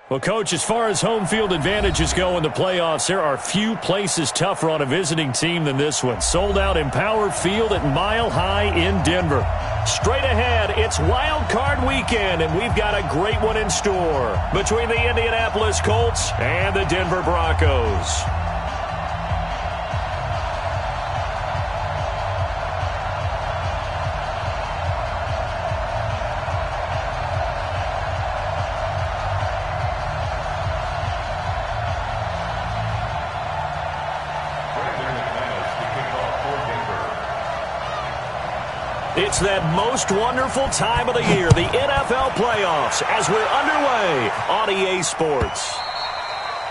Well, Coach, as far as home field advantages go in the playoffs, there are few places tougher on a visiting team than this one. Sold out Empower Field at Mile High in Denver. Straight ahead, it's Wild Card Weekend, and we've got a great one in store between the Indianapolis Colts and the Denver Broncos. It's that most wonderful time of the year, the NFL playoffs, as we're underway on EA Sports.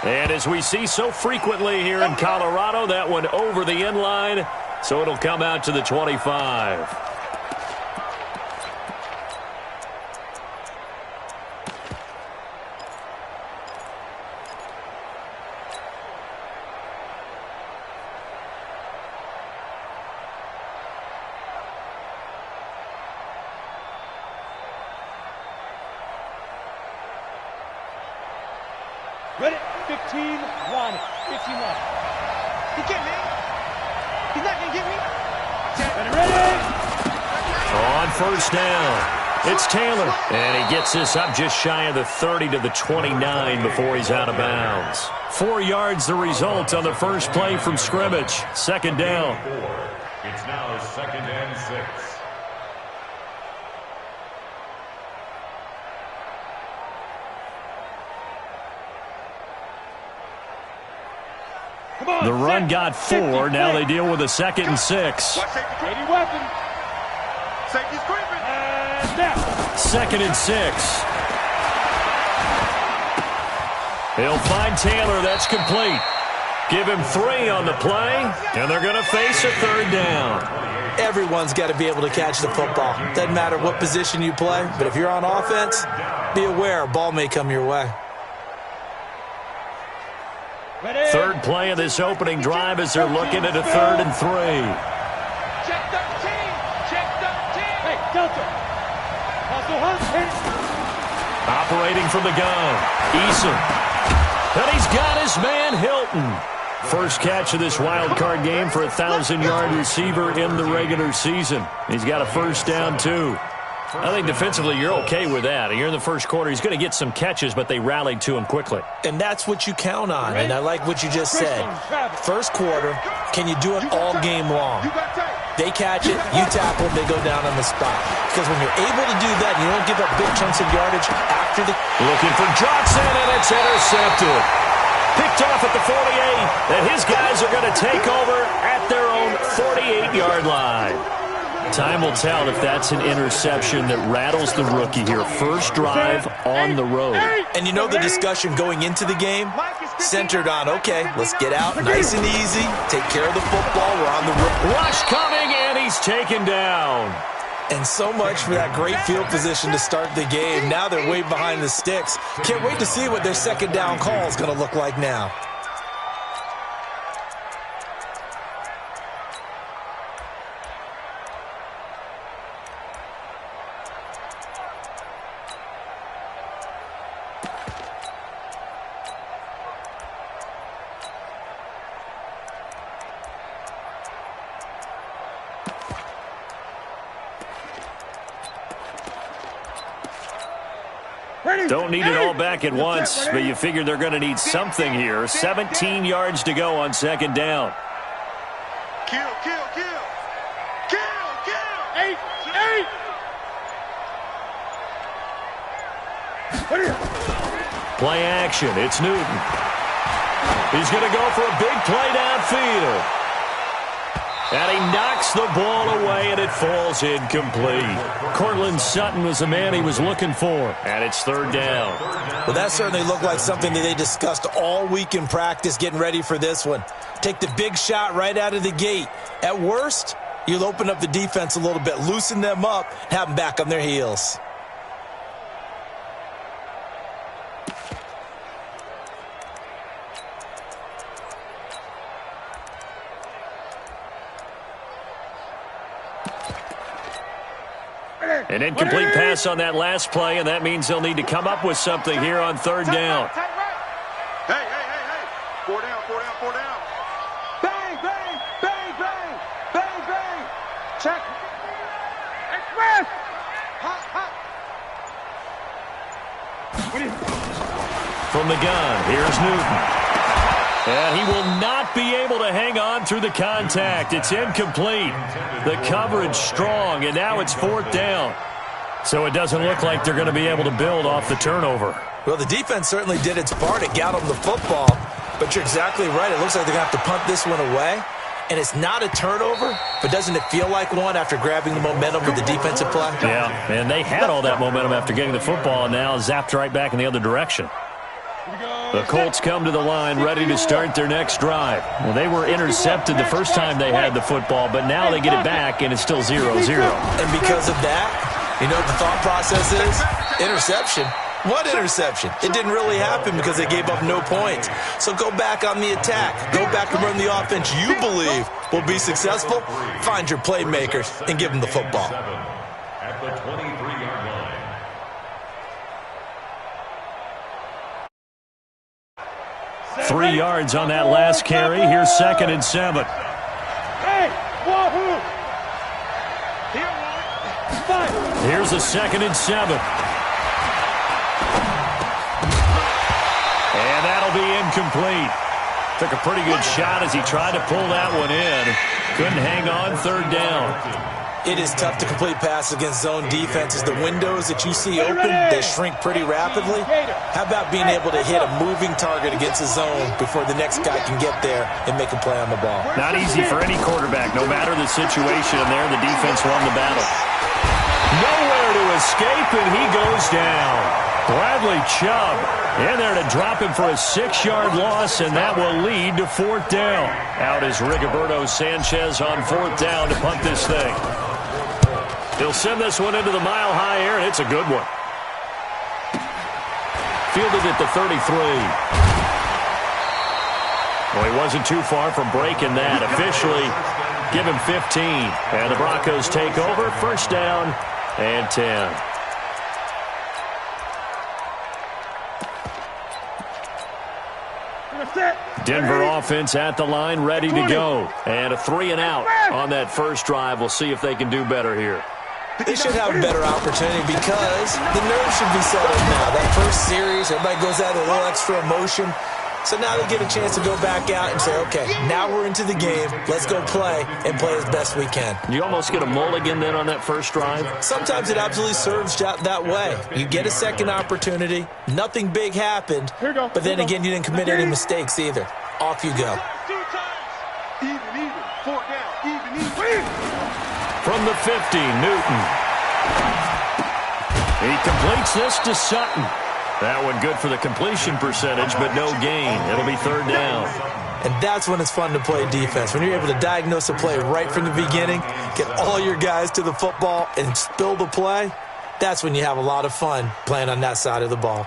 And as we see so frequently here in Colorado, that one over the end line, so it'll come out to the 25. Ready? 15, 1. 15, 1. He get me. He's not going to get me. Ready? On first down, it's Taylor. And he gets this up just shy of the 30 to the 29 before he's out of bounds. 4 yards the result on the first play from scrimmage. Second down. It's now 2nd and 6. The run got 4. Now they deal with a 2nd and 6. 2nd and 6. He'll find Taylor. That's complete. Give him 3 on the play, and they're going to face a 3rd down. Everyone's got to be able to catch the football. Doesn't matter what position you play, but if you're on offense, be aware a ball may come your way. Third play of this opening drive as they're looking at a 3rd and 3. Check 13. Check 13. Hey, Delta. Operating from the gun. Eason. And he's got his man Hilton. First catch of this wild card game for a 1,000-yard receiver in the regular season. He's got a first down, too. I think defensively you're okay with that. You're in the first quarter. He's going to get some catches, but they rallied to him quickly. And that's what you count on, and I like what you just said. First quarter, can you do it all game long? They catch it, you tackle, they go down on the spot. Because when you're able to do that, you don't give up big chunks of yardage after the... Looking for Johnson, and it's intercepted. Picked off at the 48, and his guys are going to take over at their own 48-yard line. Time will tell if that's an interception that rattles the rookie here. First drive on the road. And you know the discussion going into the game? Centered on, okay, let's get out nice and easy, take care of the football, we're on the road. Rush coming, and he's taken down. And so much for that great field position to start the game. Now they're way behind the sticks. Can't wait to see what their second down call is going to look like now. Don't need it all back at once, but you figure they're going to need something here. 17 yards to go on second down. Kill. 8. Play action. It's Newton. He's going to go for a big play downfield. And he knocks the ball away, and it falls incomplete. Cortland Sutton was the man he was looking for, and it's third down. Well, that certainly looked like something that they discussed all week in practice getting ready for this one. Take the big shot right out of the gate. At worst, you'll open up the defense a little bit, loosen them up, have them back on their heels. An incomplete pass on that last play, and that means they'll need to come up with something here on third down. Hey. 4 down. Bang, bang, bang, bang, bang, bang. Check. Express. Hot. From the gun, here's Newton. And he will not be able to hang on through the contact. It's incomplete. The coverage strong, and now it's fourth down. So it doesn't look like they're going to be able to build off the turnover. Well, the defense certainly did its part. It got them the football. But you're exactly right. It looks like they're going to have to punt this one away. And it's not a turnover, but doesn't it feel like one after grabbing the momentum with the defensive play? Yeah, and they had all that momentum after getting the football, and now zapped right back in the other direction. The Colts come to the line ready to start their next drive. Well, they were intercepted the first time they had the football, but now they get it back, and it's still 0-0. And because of that, you know what the thought process is? Interception. What interception? It didn't really happen because they gave up no points. So go back on the attack. Go back and run the offense you believe will be successful. Find your playmakers and give them the football. At the 23-yard line. 3 yards on that last carry. Here's 2nd and 7. Hey, wahoo! Here's a 2nd and 7. And that'll be incomplete. Took a pretty good shot as he tried to pull that one in. Couldn't hang on, third down. It is tough to complete passes against zone defenses. The windows that you see open, they shrink pretty rapidly. How about being able to hit a moving target against a zone before the next guy can get there and make a play on the ball? Not easy for any quarterback. No matter the situation, and there the defense won the battle. Nowhere to escape, and he goes down. Bradley Chubb in there to drop him for a 6-yard loss, and that will lead to fourth down. Out is Rigoberto Sanchez on fourth down to punt this thing. He'll send this one into the mile-high air, and it's a good one. Fielded at the 33. Well, he wasn't too far from breaking that. Officially, give him 15. And the Broncos take over. First down and 10. Denver offense at the line, ready to go. And a 3-and-out on that first drive. We'll see if they can do better here. They should have a better opportunity because the nerves should be settled now. That first series, everybody goes out with a little extra emotion. So now they get a chance to go back out and say, okay, now we're into the game. Let's go play and play as best we can. You almost get a mulligan then on that first drive? Sometimes it absolutely serves that way. You get a second opportunity. Nothing big happened. But then again, you didn't commit any mistakes either. Off you go. Even. 4 down. Even. From the 50, Newton. He completes this to Sutton. That one good for the completion percentage, but no gain. It'll be third down. And that's when it's fun to play defense. When you're able to diagnose a play right from the beginning, get all your guys to the football, and spill the play, that's when you have a lot of fun playing on that side of the ball.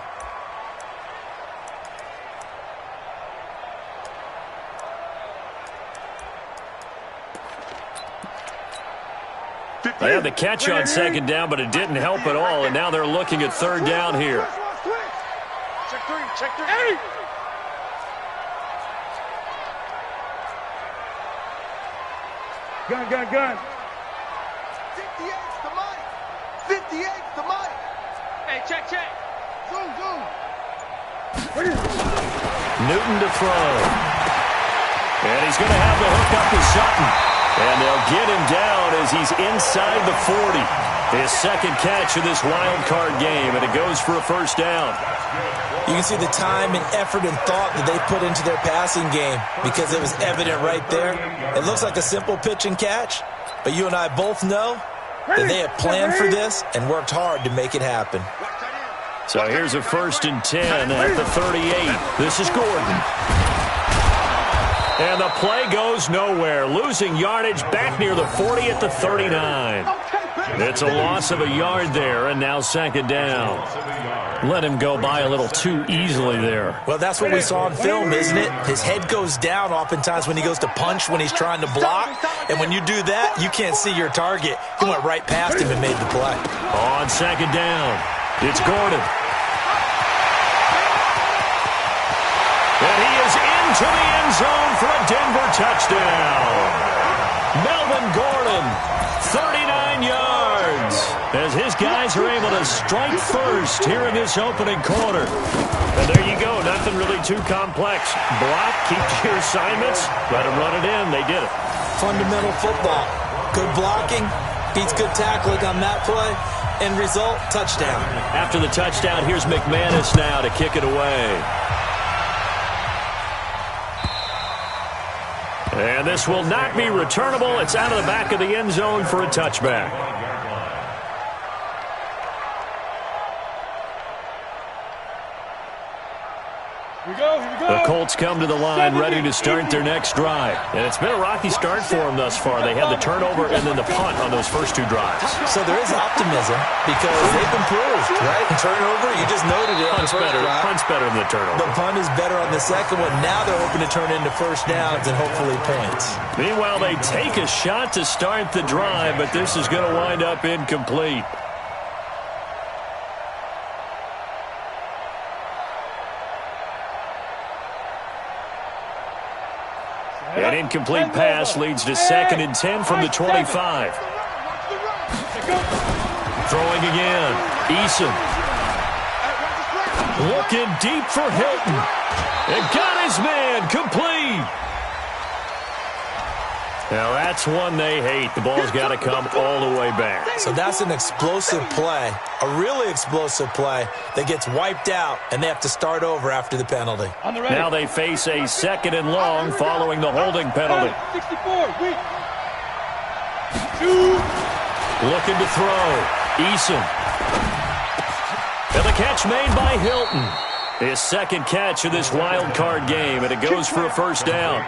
They had the catch on second down, but it didn't help at all, and now they're looking at third down here. Check 3. Gun. 58's the mic. 58's the mic. Hey, check. Zoom. Newton to throw. And he's going to have the hook up to Sutton. And they'll get him down as he's inside the 40. His second catch of this wild card game, and it goes for a first down. You can see the time and effort and thought that they put into their passing game because it was evident right there. It looks like a simple pitch and catch, but you and I both know that they have planned for this and worked hard to make it happen. So here's a 1st and 10 at the 38. This is Gordon. And the play goes nowhere. Losing yardage back near the 40 at the 39. It's a loss of a yard there, and now second down. Let him go by a little too easily there. Well, that's what we saw on film, isn't it? His head goes down oftentimes when he goes to punch, when he's trying to block. And when you do that, you can't see your target. He went right past him and made the play. On second down, it's Gordon. And he is into the end zone for a Denver touchdown. Melvin Gordon, 39 yards, as his guys are able to strike first here in this opening quarter. And there you go, nothing really too complex. Block, keep to your assignments, let them run it in. They did it. Fundamental football. Good blocking, beats good tackling on that play. End result, touchdown. After the touchdown, here's McManus now to kick it away. And this will not be returnable. It's out of the back of the end zone for a touchback. The Colts come to the line ready to start their next drive. And it's been a rocky start for them thus far. They had the turnover and then the punt on those first two drives. So there is optimism because they've improved, right? Turnover, you just noted it. Punt's better than the turnover. The punt is better on the second one. Now they're hoping to turn into first downs and hopefully points. Meanwhile, they take a shot to start the drive, but this is going to wind up incomplete. An incomplete pass leads to 2nd and 10 from the 25. Throwing again. Eason. Looking deep for Hilton. And got his man complete. Now that's one they hate. The ball's got to come all the way back. So that's an explosive play, a really explosive play that gets wiped out, and they have to start over after the penalty. Now they face a 2nd and long following the holding penalty. 64, Looking to throw. Eason. And the catch made by Hilton. His second catch of this wild card game, and it goes for a first down.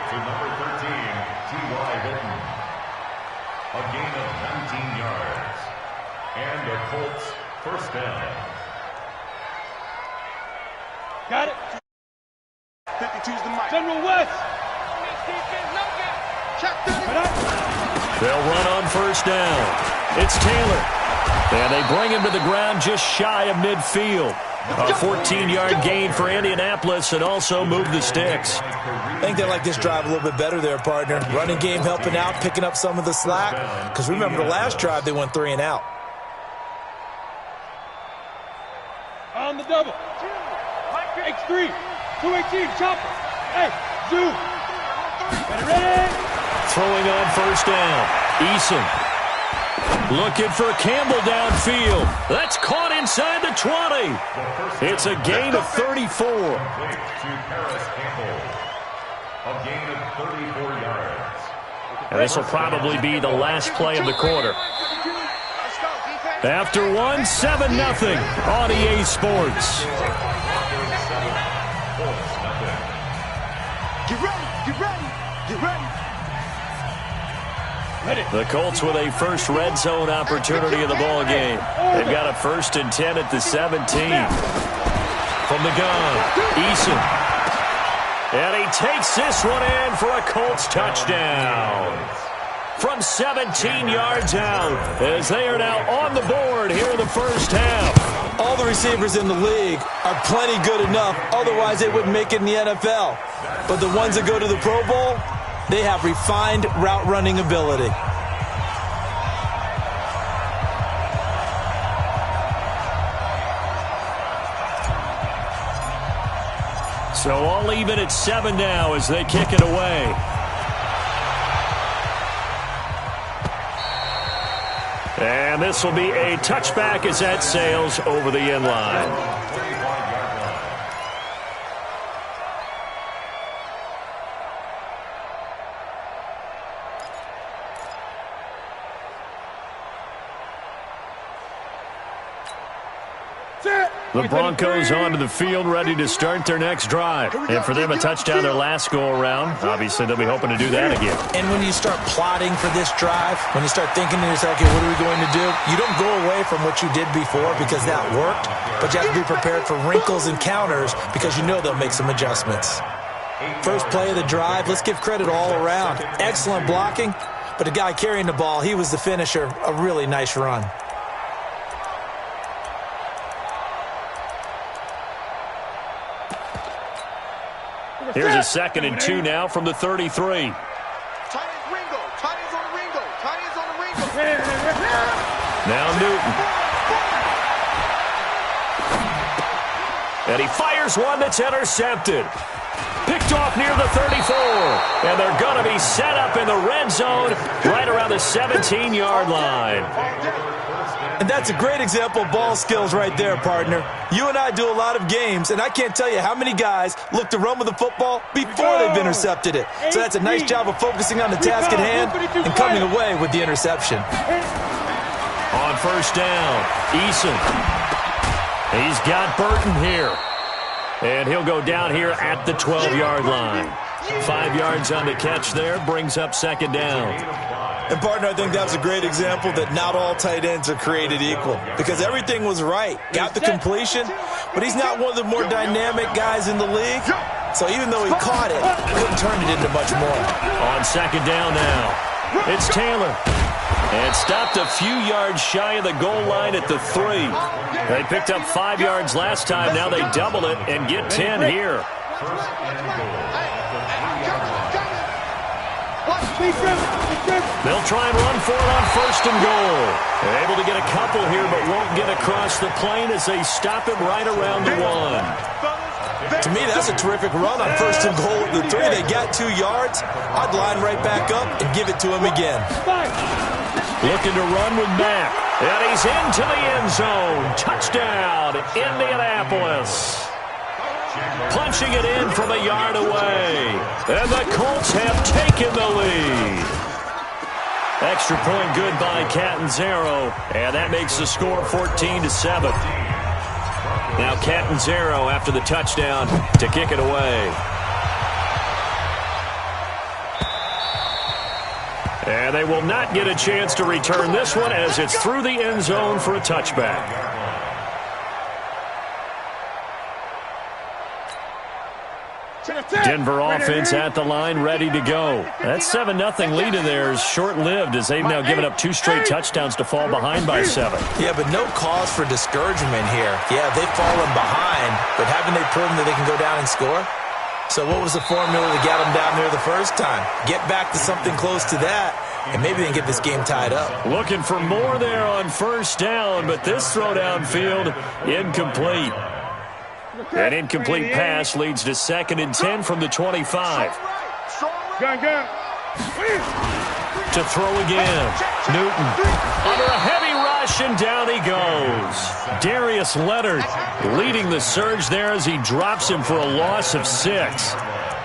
A gain of 19 yards. And a Colts first down. Got it. 52's the mic. General West. They'll run on first down. It's Taylor. And they bring him to the ground just shy of midfield. A 14-yard gain for Indianapolis and also move the sticks. I think they like this drive a little bit better there, partner. Running game helping out, picking up some of the slack. Because remember the last drive, they went 3 and out. On the double. X3. 218. Chopper. Hey, zoom. Ready? Throwing on first down. Eason. Looking for Campbell downfield. That's caught inside the 20. It's a gain of 34. A gain of 34 yards. And this will probably be the last play of the quarter. After one, 7-0 on EA Sports. Get ready. Get ready. Get ready. The Colts with a first red zone opportunity in the ball game. They've got a 1st and 10 at the 17. From the gun, Eason. And he takes this one in for a Colts touchdown. From 17 yards out, as they are now on the board here in the first half. All the receivers in the league are plenty good enough, otherwise they wouldn't make it in the NFL. But the ones that go to the Pro Bowl, they have refined route running ability. So all even at 7 now as they kick it away. And this will be a touchback as that sails over the end line. Sit. The Broncos onto the field, ready to start their next drive. And for them, a touchdown their last go-around. Obviously, they'll be hoping to do that again. And when you start plotting for this drive, when you start thinking to yourself, okay, what are we going to do? You don't go away from what you did before because that worked, but you have to be prepared for wrinkles and counters because you know they'll make some adjustments. First play of the drive, let's give credit all around. Excellent blocking, but the guy carrying the ball, he was the finisher. A really nice run. Here's a 2nd and 2 now from the 33. Tight ends Ringo. Tight ends on the Ringo. Tight ends on the Ringo. Now Newton. And he fires one that's intercepted. Picked off near the 34. And they're going to be set up in the red zone right around the 17-yard line. And that's a great example of ball skills right there, partner. You and I do a lot of games, and I can't tell you how many guys look to run with the football before they've intercepted it. So that's a nice job of focusing on the task at hand and coming away with the interception. On first down, Eason. He's got Burton here. And he'll go down here at the 12-yard line. 5 yards on the catch there, brings up 2nd down. And, partner, I think that was a great example that not all tight ends are created equal because everything was right. Got the completion, but he's not one of the more dynamic guys in the league. So even though he caught it, couldn't turn it into much more. On 2nd down now, it's Taylor. And stopped a few yards shy of the goal line at the 3. They picked up 5 yards last time. Now they double it and get 10 here. They'll try and run for it on 1st and goal. They're able to get a couple here, but won't get across the plane as they stop it right around the 1. To me, that's a terrific run on 1st and goal at the 3. They got 2 yards. I'd line right back up and give it to him again. Looking to run with Mack. And he's into the end zone. Touchdown, Indianapolis. Punching it in from a yard away. And the Colts have taken the lead. Extra point good by Catanzaro. And that makes the score 14-7. Now Catanzaro after the touchdown to kick it away. And they will not get a chance to return this one as it's through the end zone for a touchback. Denver offense at the line, ready to go. That 7-0 lead of theirs short-lived as they've now given up 2 straight touchdowns to fall behind by 7. Yeah, but no cause for discouragement here. Yeah, they've fallen behind, but haven't they proven that they can go down and score? So what was the formula to get them down there the first time? Get back to something close to that, and maybe they can get this game tied up. Looking for more there on 1st down, but this throw downfield, incomplete. An incomplete pass leads to 2nd and 10 from the 25. To throw again. Newton under a heavy rush, and down he goes. Darius Leonard leading the surge there as he drops him for a loss of 6.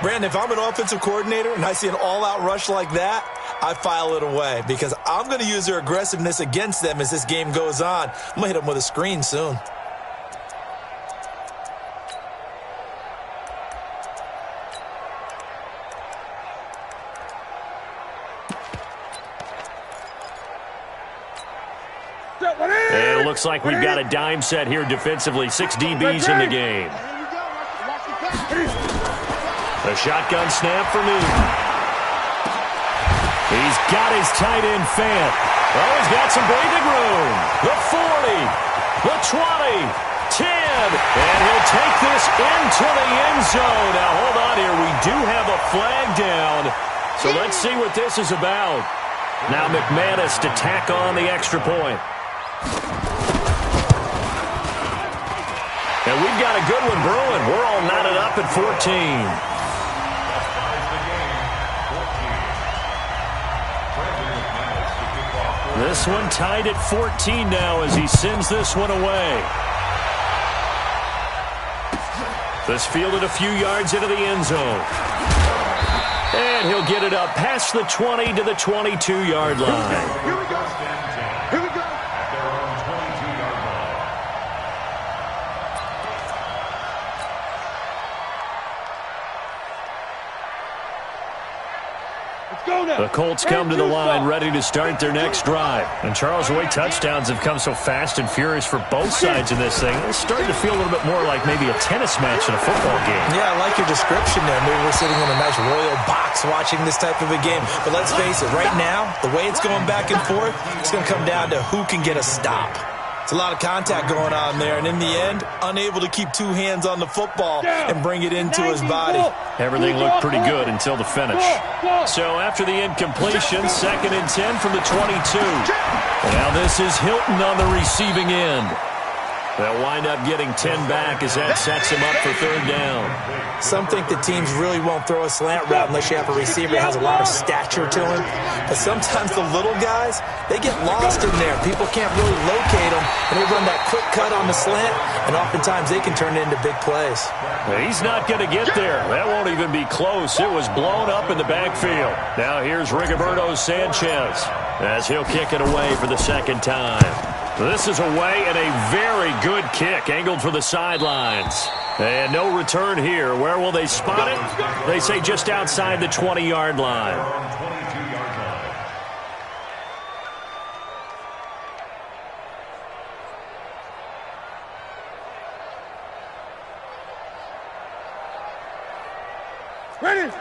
Brandon, if I'm an offensive coordinator and I see an all-out rush like that, I file it away because I'm going to use their aggressiveness against them as this game goes on. I'm going to hit them with a screen soon. And it looks like we've got a dime set here defensively. 6 DBs in the game. A shotgun snap for Newton. He's got his tight end Fant. Oh, he's got some breathing room. The 40, the 20, 10, and he'll take this into the end zone. Now, hold on here. We do have a flag down, so let's see what this is about. Now McManus to tack on the extra point. And we've got a good one brewing. We're all knotted up at 14. This one tied at 14 now as he sends this one away. This fielded a few yards into the end zone. And he'll get it up past the 20 to the 22-yard line. Here we go. Here we go. The Colts come to the line ready to start their next drive. And Charles, the way touchdowns have come so fast and furious for both sides in this thing, it's starting to feel a little bit more like maybe a tennis match in a football game. Yeah, I like your description there. Maybe we're sitting in a nice royal box watching this type of a game. But let's face it, right now, the way it's going back and forth, it's going to come down to who can get a stop. It's a lot of contact going on there, and in the end, unable to keep two hands on the football and bring it into his body. Everything looked pretty good until the finish. So after the incompletion, 2nd and 10 from the 22. Now this is Hilton on the receiving end. They'll wind up getting 10 back as that sets him up for 3rd down. Some think the teams really won't throw a slant route unless you have a receiver that has a lot of stature to him. But sometimes the little guys, they get lost in there. People can't really locate them, and they run that quick cut on the slant, and oftentimes they can turn it into big plays. He's not going to get there. That won't even be close. It was blown up in the backfield. Now here's Rigoberto Sanchez as he'll kick it away for the 2nd time. This is away and a very good kick angled for the sidelines. And no return here. Where will they spot it? They say just outside the 20-yard line.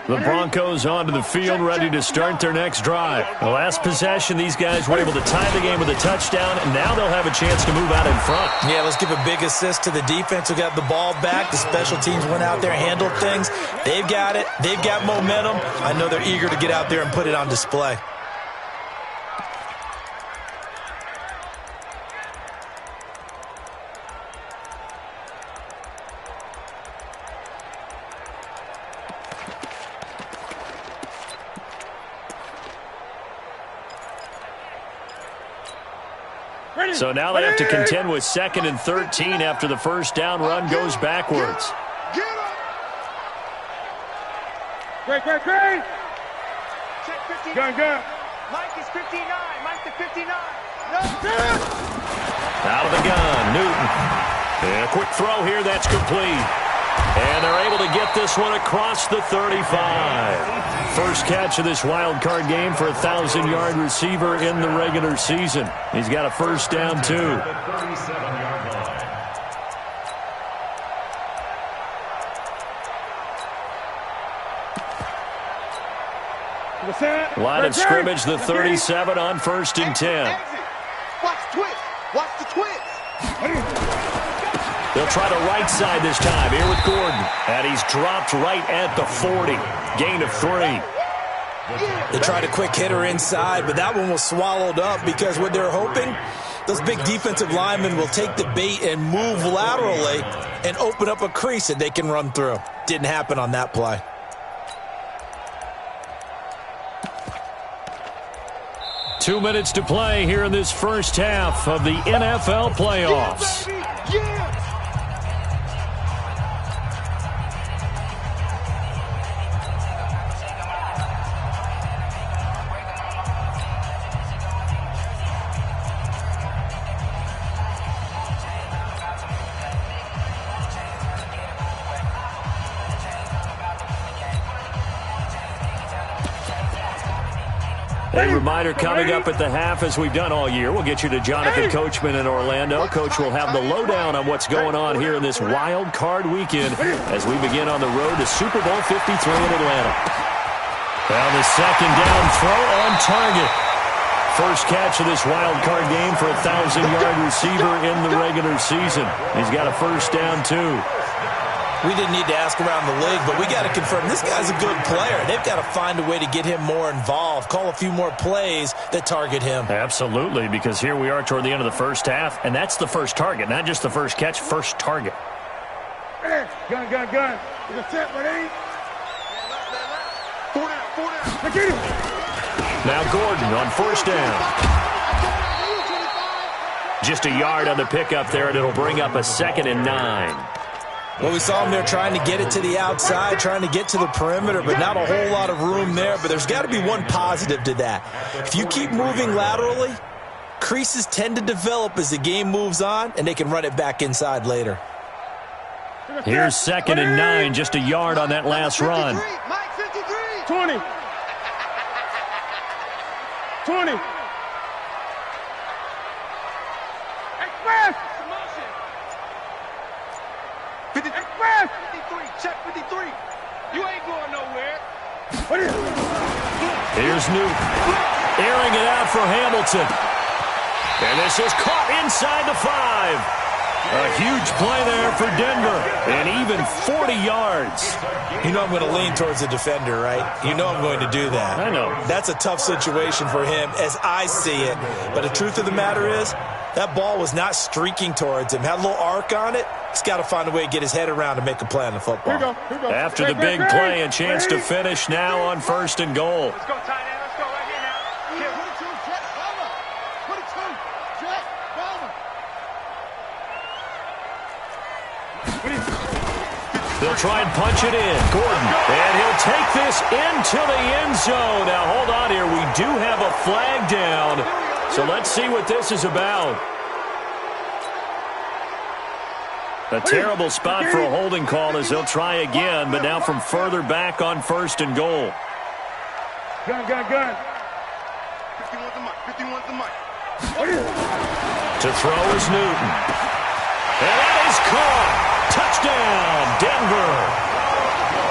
The Broncos onto the field, ready to start their next drive. The last possession, these guys were able to tie the game with a touchdown, and now they'll have a chance to move out in front. Yeah, let's give a big assist to the defense who got the ball back. The special teams went out there, handled things. They've got it. They've got momentum. I know they're eager to get out there and put it on display. So now they have to contend with 2nd and 13 after the 1st down run goes backwards. Great. Gun. Mike is 59. Mike to 59. Out of the gun, Newton. And a quick throw here, that's complete. And they're able to get this one across the 35. First catch of this wild card game for a 1,000-yard receiver in the regular season. He's got a 1st down, too. Line of scrimmage, the 37 on 1st and 10. Watch the twist. They'll try the right side this time here with Gordon. And he's dropped right at the 40. Gain of 3. They tried a quick hitter inside, but that one was swallowed up because what they're hoping, those big defensive linemen will take the bait and move laterally and open up a crease that they can run through. Didn't happen on that play. Two minutes to play here in this first half of the NFL playoffs. A reminder coming up at the half, as we've done all year. We'll get you to Jonathan Coachman in Orlando. Coach will have the lowdown on what's going on here in this wild card weekend as we begin on the road to Super Bowl 53 in Atlanta. Now the 2nd down throw on target. First catch of this wild card game for a 1,000-yard receiver in the regular season. He's got a 1st down, too. We didn't need to ask around the league, but we got to confirm this guy's a good player. They've got to find a way to get him more involved, call a few more plays that target him. Absolutely, because here we are toward the end of the first half, and that's the first target, not just the first catch, first target. Gun. Is it set, ready? 4 down. Get him. Now Gordon on 1st down. Just a yard on the pickup there, and it'll bring up a 2nd and 9. Well, we saw him there trying to get it to the outside, trying to get to the perimeter, but not a whole lot of room there. But there's got to be one positive to that. If you keep moving laterally, creases tend to develop as the game moves on, and they can run it back inside later. Here's 2nd and 9, just a yard on that last run. 20. 20. Express. 50. Express. 53. Check 53. You ain't going nowhere. Here's Newton. Airing it out for Hamilton. And this is caught inside the 5. A huge play there for Denver. And even 40 yards. You know I'm going to lean towards the defender, right? You know I'm going to do that. I know. That's a tough situation for him as I see it. But the truth of the matter is, that ball was not streaking towards him. Had a little arc on it. He's got to find a way to get his head around and make a play on the football. Here we go. After the big play, a chance to finish now on 1st and goal. Let's go, tight end. Let's go right here now. 22, Jet, Bama. 22, Jet, Bama. They'll try and punch it in. Gordon. And he'll take this into the end zone. Now, hold on here. We do have a flag down. So let's see what this is about. A terrible spot for a holding call as they'll try again, but now from further back on 1st and goal. Gun. 51's the mic. 51's the mic. To throw is Newton. And that is caught. Touchdown, Denver.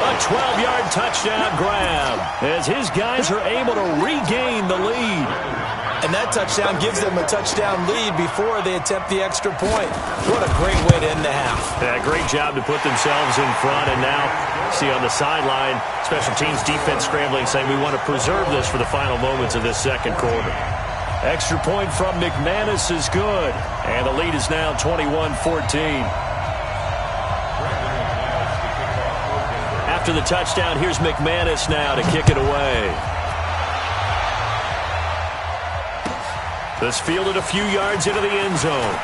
A 12-yard touchdown grab as his guys are able to regain the lead. And that touchdown gives them a touchdown lead before they attempt the extra point. What a great way to end the half. Yeah, great job to put themselves in front. And now, see on the sideline, special teams defense scrambling, saying we want to preserve this for the final moments of this second quarter. Extra point from McManus is good. And the lead is now 21-14. After the touchdown, here's McManus now to kick it away. This fielded a few yards into the end zone.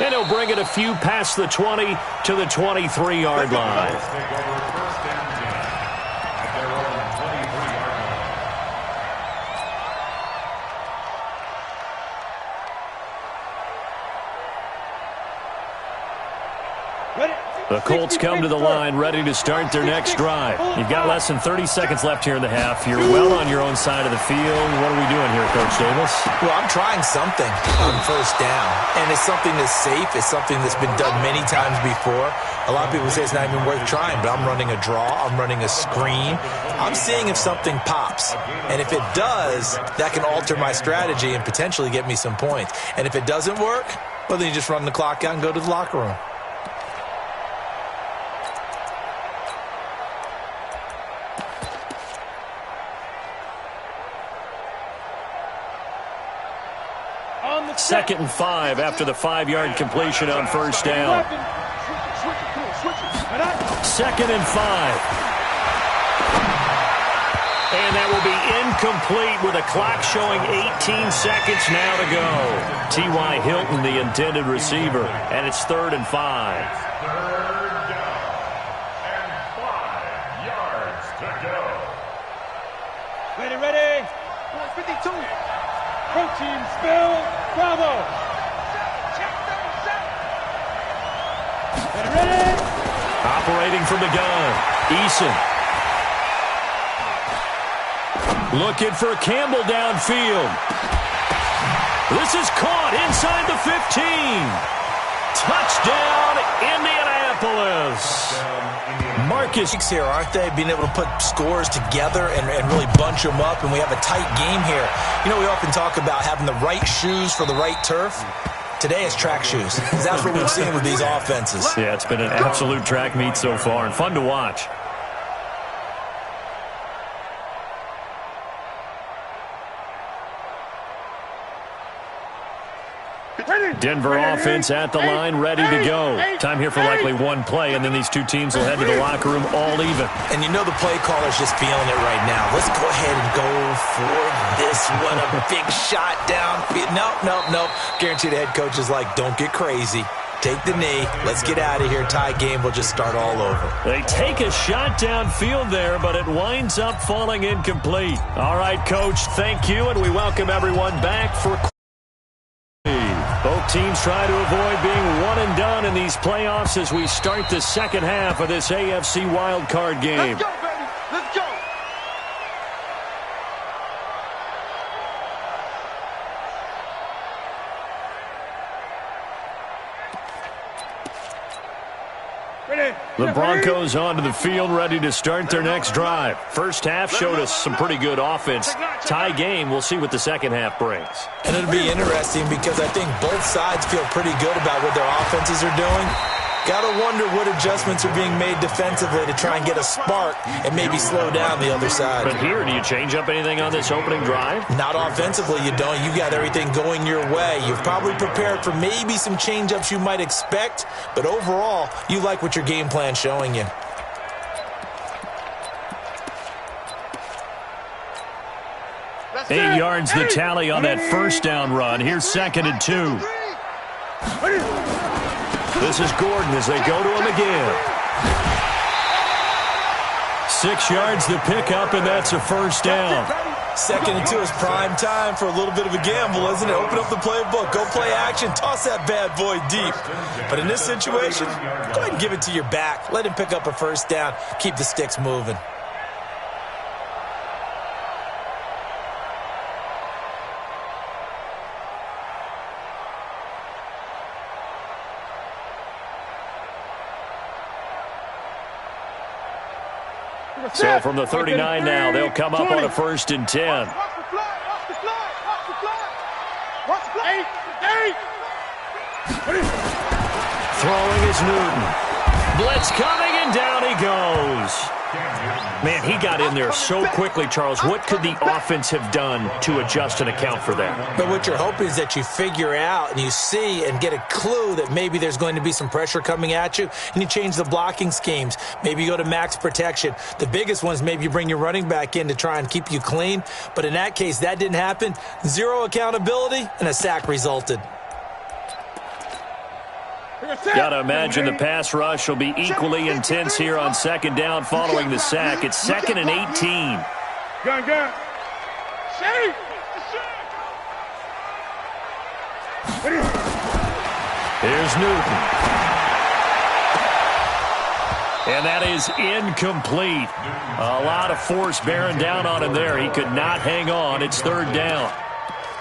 And he'll bring it a few past the 20 to the 23-yard line. The Colts come to the line ready to start their next drive. You've got less than 30 seconds left here in the half. You're well on your own side of the field. What are we doing here, Coach Davis? Well, I'm trying something on 1st down. And it's something that's safe. It's something that's been done many times before. A lot of people say it's not even worth trying, but I'm running a draw. I'm running a screen. I'm seeing if something pops. And if it does, that can alter my strategy and potentially get me some points. And if it doesn't work, well, then you just run the clock out and go to the locker room. Second and 5 after the 5-yard completion on 1st down. 2nd and 5. And that will be incomplete with a clock showing 18 seconds now to go. T.Y. Hilton, the intended receiver, and it's 3rd and 5. 3rd down and 5 yards to go. Ready. 52. Protein spill. Bravo. Ready. Operating from the gun, Eason. Looking for Campbell downfield. This is caught inside the 15. Touchdown, Indianapolis. Marcus Here, aren't they? Being able to put scores together and really bunch them up, and we have a tight game here. You know, we often talk about having the right shoes for the right turf. Today it's track shoes. That's what we've seen with these offenses. Yeah, it's been an absolute track meet so far and fun to watch. Denver offense at the line, ready to go. Time here for likely one play, and then these two teams will head to the locker room all even. And you know the play caller's just feeling it right now. Let's go ahead and go for this one. A big shot downfield. Nope. Guarantee the head coach is like, don't get crazy. Take the knee. Let's get out of here. Tie game. We'll just start all over. They take a shot downfield there, but it winds up falling incomplete. All right, Coach, thank you, and we welcome everyone back for both teams try to avoid being one and done in these playoffs as we start the second half of this AFC wildcard game. Let's go, baby. Let's go. The Broncos onto the field, ready to start their next drive. First half showed us some pretty good offense. Tie game, we'll see what the second half brings. And it'll be interesting because I think both sides feel pretty good about what their offenses are doing. Got to wonder what adjustments are being made defensively to try and get a spark and maybe slow down the other side. But here, do you change up anything on this opening drive? Not offensively, you don't. You got everything going your way. You've probably prepared for maybe some change-ups you might expect, but overall, you like what your game plan's showing you. That's 8 yards the tally on that first down run. Here's 2nd and 2. This is Gordon as they go to him again. 6 yards the pickup, and that's a first down. 2nd and 2 is prime time for a little bit of a gamble, isn't it? Open up the playbook, go play action, toss that bad boy deep. But in this situation, go ahead and give it to your back. Let him pick up a first down, keep the sticks moving. So from the 39 now, they'll come up on a 1st and 10. Throwing is Newton. Blitz coming, and down he goes. Man, he got in there so quickly, Charles. What could the offense have done to adjust and account for that? But what you're hoping is that you figure out and you see and get a clue that maybe there's going to be some pressure coming at you, and you change the blocking schemes. Maybe you go to max protection. The biggest one is maybe you bring your running back in to try and keep you clean. But in that case, that didn't happen. Zero accountability, and a sack resulted. Got to imagine the pass rush will be equally intense here on 2nd down following the sack. It's 2nd and 18. Gun. Here's Newton. And that is incomplete. A lot of force bearing down on him there. He could not hang on. It's 3rd down.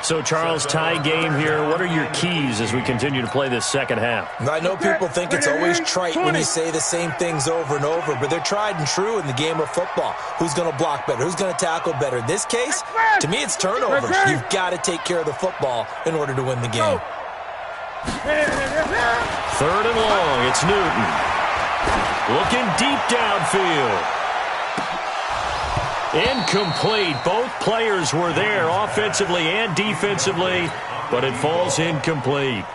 So, Charles, tie game here. What are your keys as we continue to play this second half? I know people think it's always trite when you say the same things over and over, but they're tried and true in the game of football. Who's going to block better? Who's going to tackle better? In this case, to me, it's turnovers. You've got to take care of the football in order to win the game. 3rd and long. It's Newton. Looking deep downfield. Incomplete. Both players were there offensively and defensively, but it falls incomplete.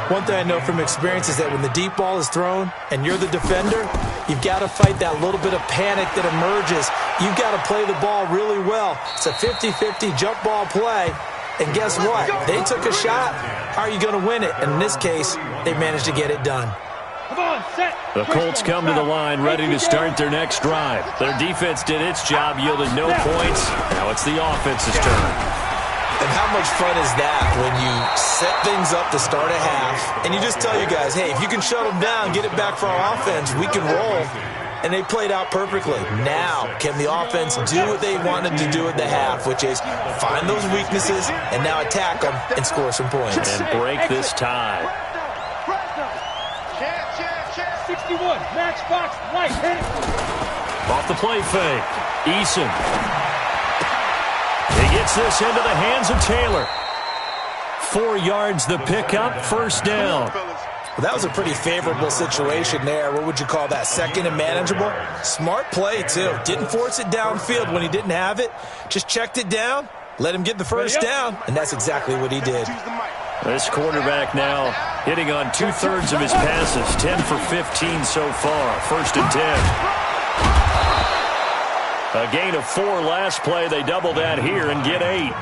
One thing I know from experience is that when the deep ball is thrown and you're the defender, you've got to fight that little bit of panic that emerges. You've got to play the ball really well. It's a 50-50 jump ball play. And guess what? They took a shot. How are you going to win it? And in this case, they managed to get it done. The Colts come to the line ready to start their next drive. Their defense did its job, yielded no points. Now it's the offense's turn. And how much fun is that when you set things up to start a half and you just tell you guys, hey, if you can shut them down, get it back for our offense, we can roll. And they played out perfectly. Now, can the offense do what they wanted to do at the half, which is find those weaknesses and now attack them and score some points. And break this tie. 61, max box, right, hit it. Off the play fake. Eason. He gets this into the hands of Taylor. 4 yards the pickup, 1st down. Well, that was a pretty favorable situation there. What would you call that? 2nd and manageable? Smart play, too. Didn't force it downfield when he didn't have it. Just checked it down, let him get the first down, and that's exactly what he did. This quarterback now hitting on 2/3 of his passes, 10 for 15 so far. 1st and 10. A gain of 4 last play. They double that here and get 8.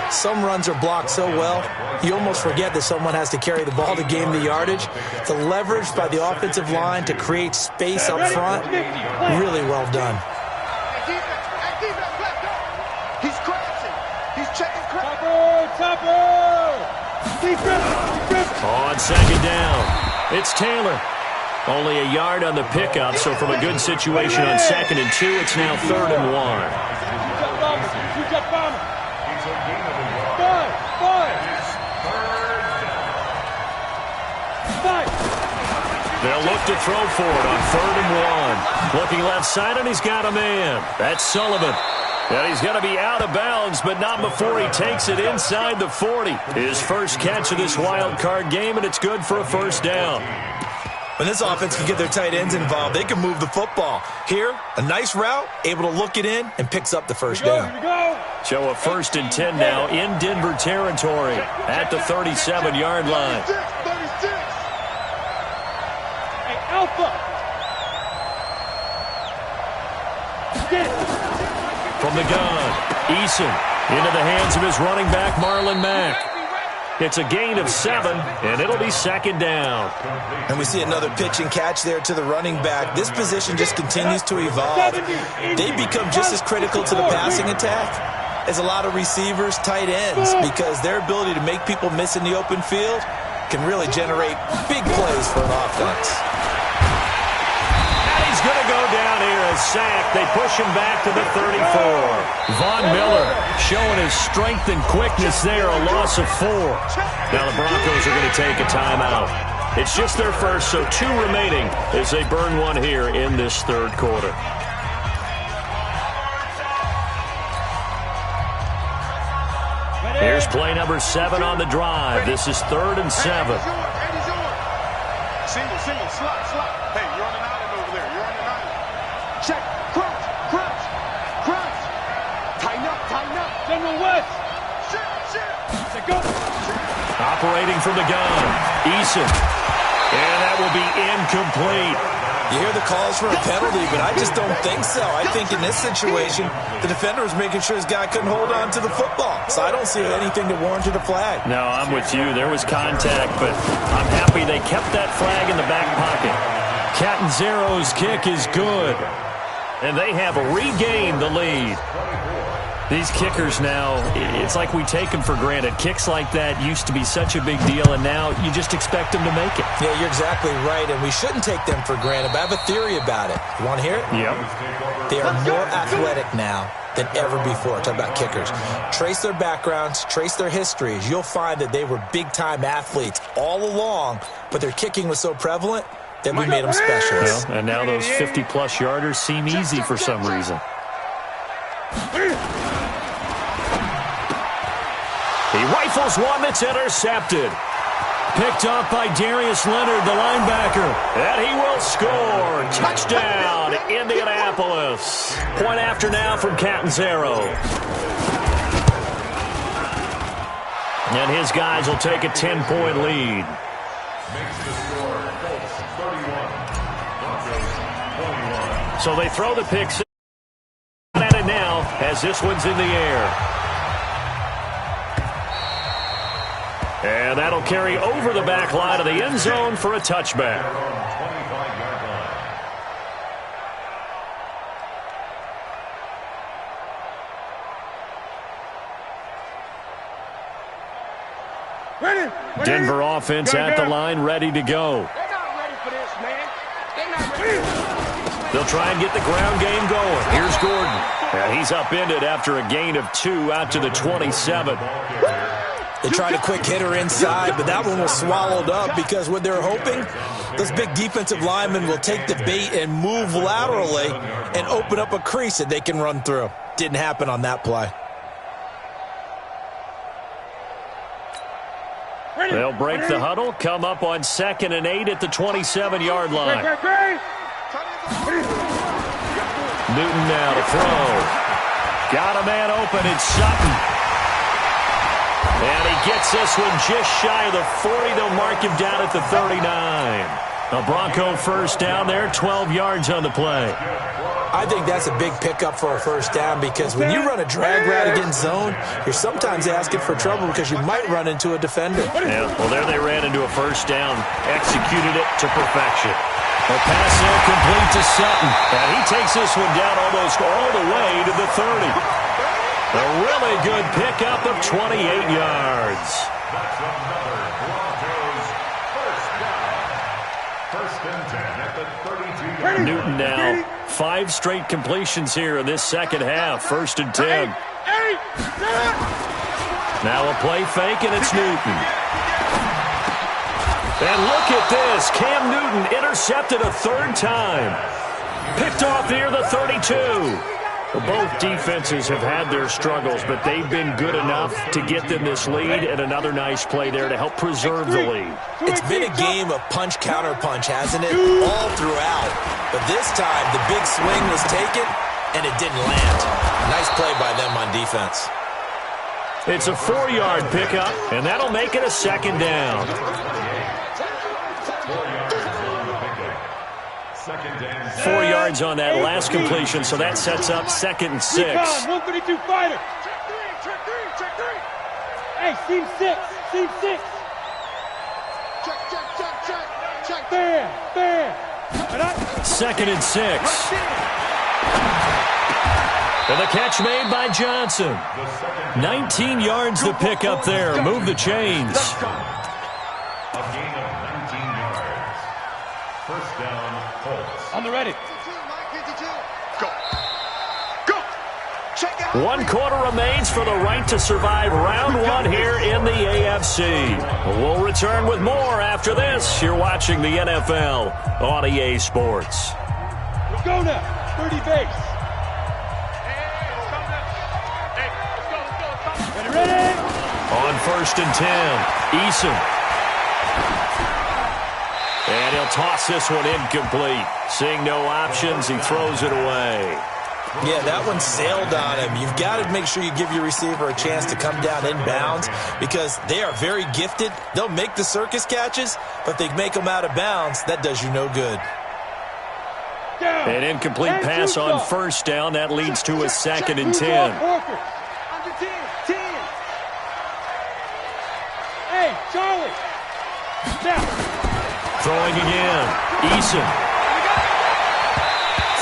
Some runs are blocked so well, you almost forget that someone has to carry the ball to gain the yardage. The leverage by the offensive line to create space up front, really well done. He's crashing. He's checking crap. On 2nd down, it's Taylor. Only a yard on the pickup, so from a good situation on 2nd and 2, it's now 3rd and 1. They'll look to throw for it on 3rd and 1. Looking left side, and he's got a man. That's Sullivan. And he's going to be out of bounds, but not before he takes it inside the 40. His first catch of this wild card game, and it's good for a first down. When this offense can get their tight ends involved, they can move the football. Here, a nice route, able to look it in, and picks up the first down. So a 1st and 10 now in Denver territory at the 37-yard line. 36. Hey, Alpha. From the gun, Eason into the hands of his running back, Marlon Mack. It's a gain of 7, and it'll be 2nd down. And we see another pitch and catch there to the running back. This position just continues to evolve. They become just as critical to the passing attack as a lot of receivers, tight ends, because their ability to make people miss in the open field can really generate big plays for an offense. And he's going to go down here as sacked. They push him back to the 34. Von Miller showing his strength and quickness there, a loss of 4. Now the Broncos are going to take a timeout. It's just their first, so 2 remaining as they burn one here in this 3rd quarter. Here's play number 7 on the drive. This is 3rd and 7. Single, slot. Hey, you're on an island over there. You're on an island. Check. Crouch. Tighten up. General West. Shit. Go. Operating from the gun, Eason. And that will be incomplete. You hear the calls for a penalty, but I just don't think so. I think in this situation, the defender was making sure his guy couldn't hold on to the football. So I don't see anything that warranted a flag. No, I'm with you. There was contact, but I'm happy they kept that flag in the back pocket. Catanzaro's kick is good, and they have regained the lead. These kickers now, it's like we take them for granted. Kicks like that used to be such a big deal, and now you just expect them to make it. Yeah, you're exactly right, and we shouldn't take them for granted, but I have a theory about it. You want to hear it? Yep. They are more athletic now than ever before. Talk about kickers. Trace their backgrounds, trace their histories. You'll find that they were big-time athletes all along, but their kicking was so prevalent that we made them specialists. Well, and now those 50-plus yarders seem easy for some reason. He rifles one that's intercepted. Picked up by Darius Leonard, the linebacker. And he will score. Touchdown, Indianapolis. Point after now from Catanzaro. And his guys will take a 10-point lead. Makes the score Colts 31, Broncos 21. So they throw the pick six at it now as this one's in the air. And that'll carry over the back line of the end zone for a touchback. 25-yard line. Ready. Denver offense at the line, ready to go. They're not ready for this, man. They're not ready. They'll try and get the ground game going. Here's Gordon. And he's upended after a gain of 2 out to the 27. They tried a quick hitter inside, but that one was swallowed up because what they're hoping, those big defensive linemen will take the bait and move laterally and open up a crease that they can run through. Didn't happen on that play. They'll break the huddle, come up on 2nd and 8 at the 27-yard line. Newton now to throw. Got a man open, it's Sutton. And he gets this one just shy of the 40. They'll mark him down at the 39. A Bronco first down there, 12 yards on the play. I think that's a big pickup for a first down because when you run a drag route against zone, you're sometimes asking for trouble because you might run into a defender. Yeah, well, there they ran into a first down, executed it to perfection. A pass there complete to Sutton. And he takes this one down almost all the way to the 30. A really good pickup of 28 yards. That's another Broncos first down. First and 10 at the 32-yard line. Newton now 5 straight completions here in this second half. 1st and 10. Now a play fake, and it's Newton. And look at this. Cam Newton intercepted a third time. Picked off near the 32. Well, both defenses have had their struggles, but they've been good enough to get them this lead, and another nice play there to help preserve the lead. It's been a game of punch-counter-punch, hasn't it? All throughout. But this time, the big swing was taken, and it didn't land. Nice play by them on defense. It's a 4-yard pickup, and that'll make it a second down. 4 yards on that last completion, so that sets up 2nd and 6. 132 fighter. Check three. Hey, seam 6. Check. Fair. 2nd and 6. And the catch made by Johnson. 19 yards to pick up there. Move the chains. A gain of 19 yards. First down, Colts. On the ready. Go. 1 quarter remains for the right to survive round 1 here in the AFC. We'll return with more after this. You're watching the NFL on EA Sports. Let's go now. 30 base. Ready? On 1st and 10, Eason. And he'll toss this one incomplete. Seeing no options, he throws it away. Yeah, that one sailed on him. You've got to make sure you give your receiver a chance to come down inbounds because they are very gifted. They'll make the circus catches, but if they make them out of bounds, that does you no good. An incomplete pass on 1st down. That leads to a 2nd and 10. Hey, Charlie. Now. Throwing again. Eason.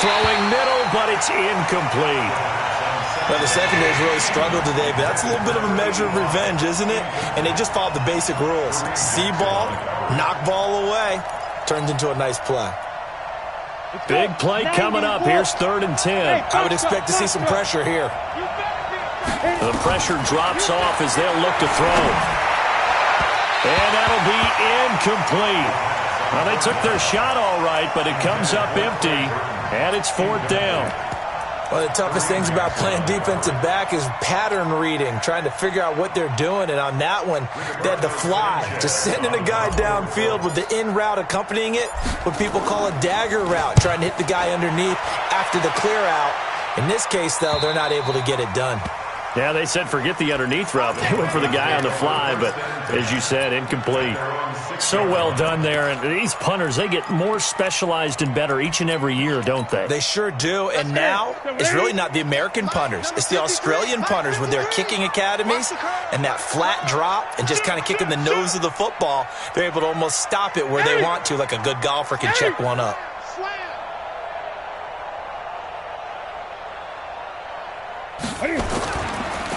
Throwing middle, but it's incomplete. Well, the secondary's really struggled today, but that's a little bit of a measure of revenge, isn't it? And they just followed the basic rules. See ball, knock ball away. Turns into a nice play. Big play coming up. Here's 3rd and 10. I would expect to see some pressure here. The pressure drops off as they'll look to throw. And that'll be incomplete. Well, they took their shot all right, but it comes up empty, and it's 4th down. One of the toughest things about playing defensive back is pattern reading, trying to figure out what they're doing. And on that one, they had to fly, just sending a guy downfield with the in route accompanying it, what people call a dagger route, trying to hit the guy underneath after the clear out. In this case, though, they're not able to get it done. Yeah, they said forget the underneath route. They went for the guy on the fly, but as you said, incomplete. So well done there. And these punters, they get more specialized and better each and every year, don't they? They sure do. And now it's really not the American punters. It's the Australian punters with their kicking academies and that flat drop and just kind of kicking the nose of the football. They're able to almost stop it where they want to, like a good golfer can check one up.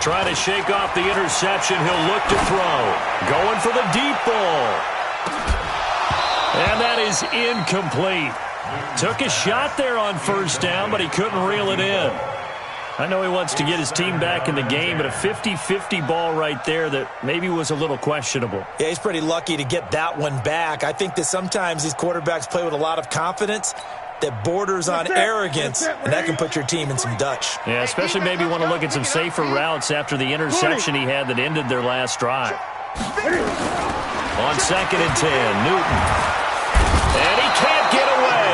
Trying to shake off the interception. He'll look to throw. Going for the deep ball. And that is incomplete. Took a shot there on 1st down, but he couldn't reel it in. I know he wants to get his team back in the game, but a 50-50 ball right there that maybe was a little questionable. Yeah, he's pretty lucky to get that one back. I think that sometimes these quarterbacks play with a lot of confidence that borders on arrogance, and that can put your team in some Dutch. Yeah, especially maybe want to look at some safer routes after the interception he had that ended their last drive. On 2nd and 10, Newton. And he can't get away.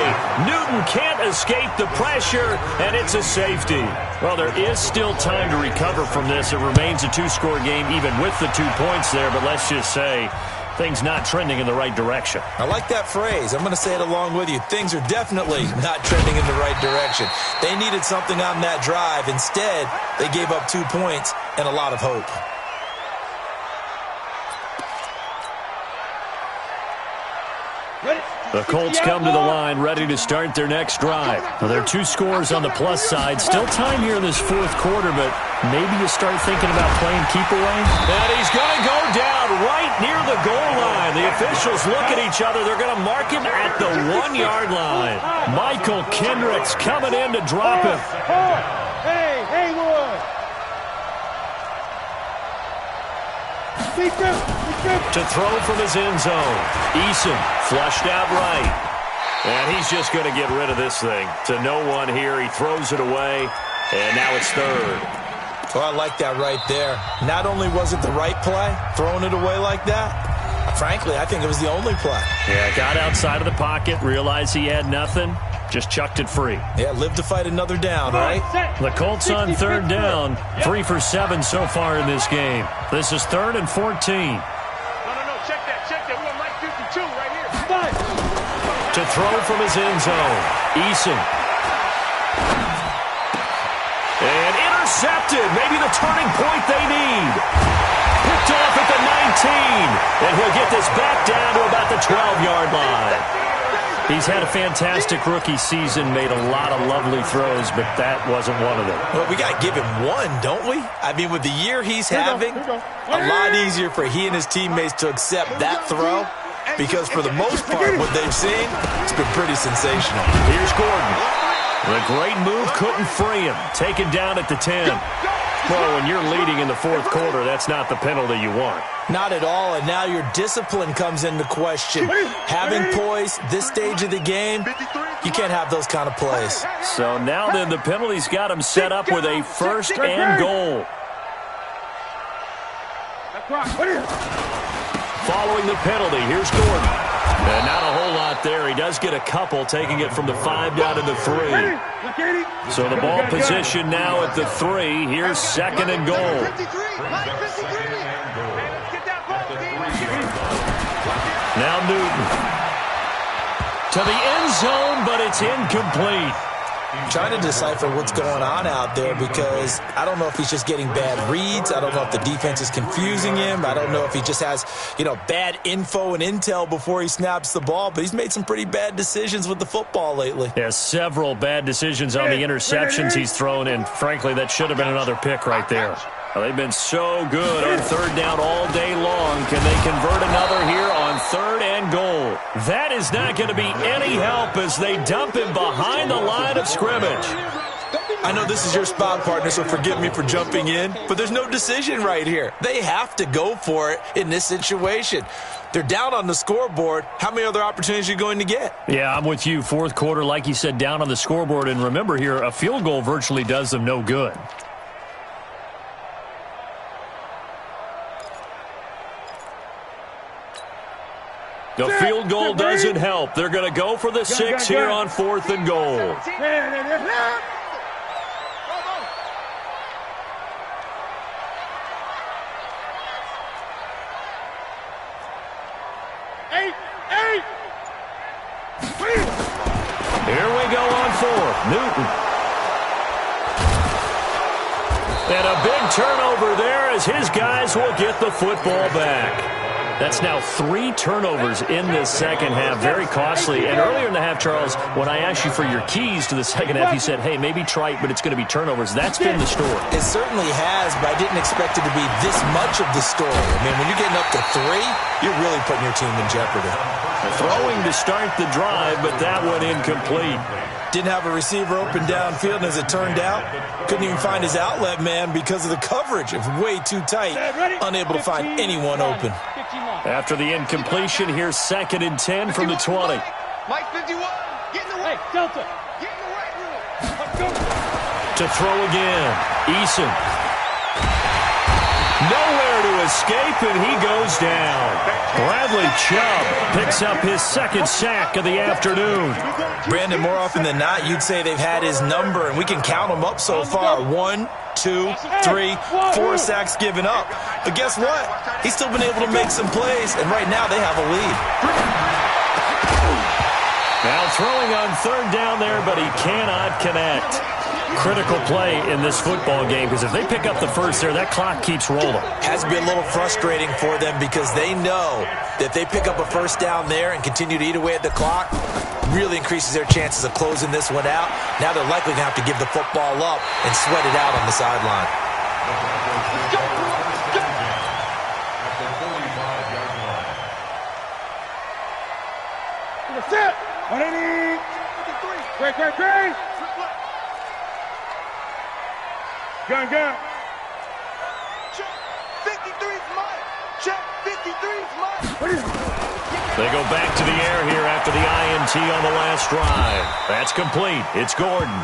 Newton can't escape the pressure, and it's a safety. Well, there is still time to recover from this. It remains a 2-score game even with the 2 points there, but let's just say things not trending in the right direction. I like that phrase. I'm going to say it along with you. Things are definitely not trending in the right direction. They needed something on that drive. Instead, they gave up 2 points and a lot of hope. The Colts come to the line ready to start their next drive. Well, there are 2 scores on the plus side. Still time here in this 4th quarter, but maybe you start thinking about playing keep away. And he's going to go down right near the goal line. The officials look at each other. They're going to mark him at the 1-yard line. Michael Kendricks coming in to drop him. Hey, Haywood. Defense. To throw from his end zone. Eason flushed out right. And he's just going to get rid of this thing. To no one here. He throws it away. And now it's third. Well, I like that right there. Not only was it the right play, throwing it away like that, frankly, I think it was the only play. Yeah, got outside of the pocket, realized he had nothing, just chucked it free. Yeah, live to fight another down, right? The Colts on third down, 3 for 7 so far in this game. This is 3rd and 14. No, check that. We want Mike 52 right here. To throw from his end zone, Eason. And intercepted, maybe the turning point they need. Picked off at the 19, and he'll get this back down to about the 12-yard line. He's had a fantastic rookie season, made a lot of lovely throws, but that wasn't one of them. Well, we got to give him one, don't we? I mean, with the year he's having, a lot easier for he and his teammates to accept that throw, because for the most part, what they've seen, it's been pretty sensational. Here's Gordon. The great move couldn't free him. Taken down at the 10. Well, when you're leading in the fourth quarter, that's not the penalty you want. Not at all, and now your discipline comes into question. Having poise this stage of the game, you can't have those kind of plays. So now then, the penalty's got him set up with a 1st and goal. Following the penalty, here's Gordon. And not a whole lot there. He does get a couple, taking it from the 5 down to the 3. So the ball position now at the 3. Here's 2nd and goal. Now Newton. To the end zone, but it's incomplete. Trying to decipher what's going on out there, because I don't know if he's just getting bad reads. I don't know if the defense is confusing him. I don't know if he just has, bad info and intel before he snaps the ball, but he's made some pretty bad decisions with the football lately. Yeah, several bad decisions on the interceptions he's thrown, and frankly, that should have been another pick right there. Well, they've been so good on 3rd down all day long. Can they convert another here on 3rd and goal? That is not going to be any help as they dump him behind the line of scrimmage. I know this is your spot, partner, so forgive me for jumping in, but there's no decision right here. They have to go for it in this situation. They're down on the scoreboard. How many other opportunities are you going to get? Yeah, I'm with you. Fourth quarter, like you said, down on the scoreboard. And remember here, a field goal virtually does them no good. The field goal doesn't help. They're going to go for the 6 here on 4th and goal. 8. Here we go on 4th. Newton. And a big turnover there as his guys will get the football back. That's now 3 turnovers in this second half. Very costly. And earlier in the half, Charles, when I asked you for your keys to the second half, you said, hey, maybe trite, but it's going to be turnovers. That's been the story. It certainly has, but I didn't expect it to be this much of the story. I mean, when you're getting up to 3, you're really putting your team in jeopardy. Throwing to start the drive, but that one incomplete. Didn't have a receiver open downfield, and as it turned out, couldn't even find his outlet man because of the coverage. It was way too tight, unable to find anyone open. After the incompletion, here's 2nd and 10 from the 20. Mike 51, get in the way. Hey, Delta, get in the right room. To throw again, Eason. Nowhere to escape, and he goes down. Bradley Chubb picks up his 2nd sack of the afternoon. Brandon, more often than not, you'd say they've had his number, and we can count them up so far. 1, 2, 3, 4 sacks given up. But guess what? He's still been able to make some plays, and right now they have a lead. Now throwing on 3rd down there, but he cannot connect. Critical play in this football game, because if they pick up the first there, that clock keeps rolling. Has to be a little frustrating for them, because they know that if they pick up a first down there and continue to eat away at the clock, really increases their chances of closing this one out. Now they're likely going to have to give the football up and sweat it out on the sideline. Set. 180. 53. Great. Gun. Check 53's Mike. Check 53. They go back to the air here after the INT on the last drive. That's complete. It's Gordon.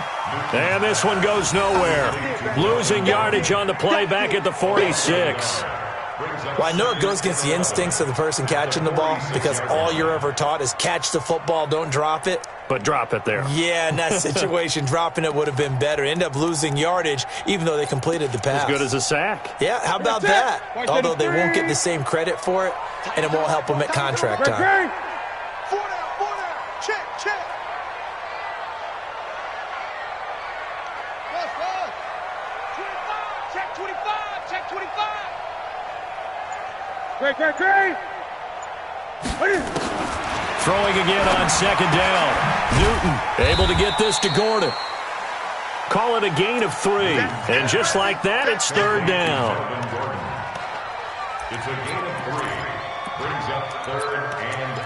And this one goes nowhere. Losing yardage on the play back at the 46. Well, I know it goes against the instincts of the person catching the ball because all you're ever taught is catch the football, don't drop it. But drop it there. Yeah, in that situation, dropping it would have been better. End up losing yardage, even though they completed the pass. As good as a sack. Yeah, how about that? Although they won't get the same credit for it, and it won't help them at contract time. 4 down. Check. That's fine. 25. Check 25. Check 25. Great. Throwing again on second down. Newton able to get this to Gordon. Call it a gain of 3. And just like that, it's third down. It's a gain of 3. Brings up 3rd and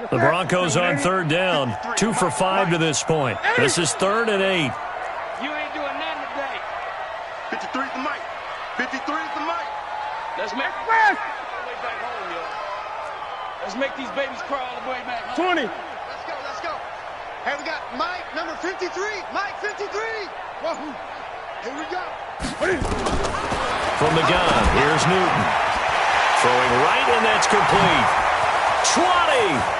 8. The Broncos on third down. 2 for 5 to this point. This is 3rd and 8. You ain't doing nothing today. 53 is the mic. 53 is the mic. Let's make way back home, yo. Let's make these babies crawl all the way back home. 20. Let's go. Hey, we got Mike, number 53. Mike, 53. Whoa. Here we go. From the gun, here's Newton. Throwing right, and that's complete. 20.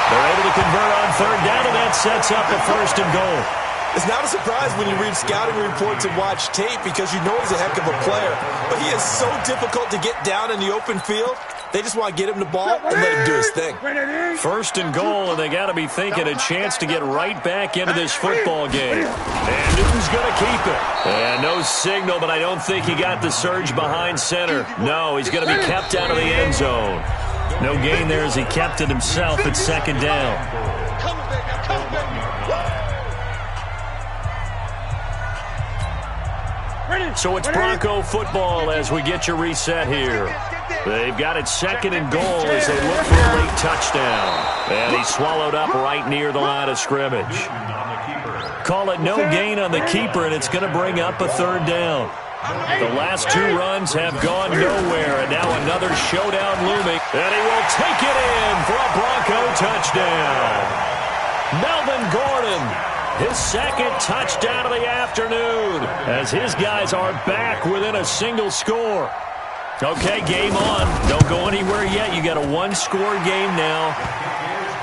They're able to convert on third down, and that sets up a 1st and goal. It's not a surprise when you read scouting reports and watch tape because you know he's a heck of a player. But he is so difficult to get down in the open field. They just want to get him the ball and let him do his thing. 1st and goal, and they got to be thinking a chance to get right back into this football game. And Newton's going to keep it. And no signal, but I don't think he got the surge behind center. No, he's going to be kept out of the end zone. No gain there as he kept it himself at second down. So it's Bronco football as we get your reset here. They've got it 2nd and goal as they look for a late touchdown. And he's swallowed up right near the line of scrimmage. Call it no gain on the keeper, and it's going to bring up a 3rd down. The last 2 runs have gone nowhere, and now another showdown looming. And he will take it in for a Bronco touchdown. Melvin Gordon, his 2nd touchdown of the afternoon, as his guys are back within a single score. Okay, game on. Don't go anywhere yet. You got a 1-score game now.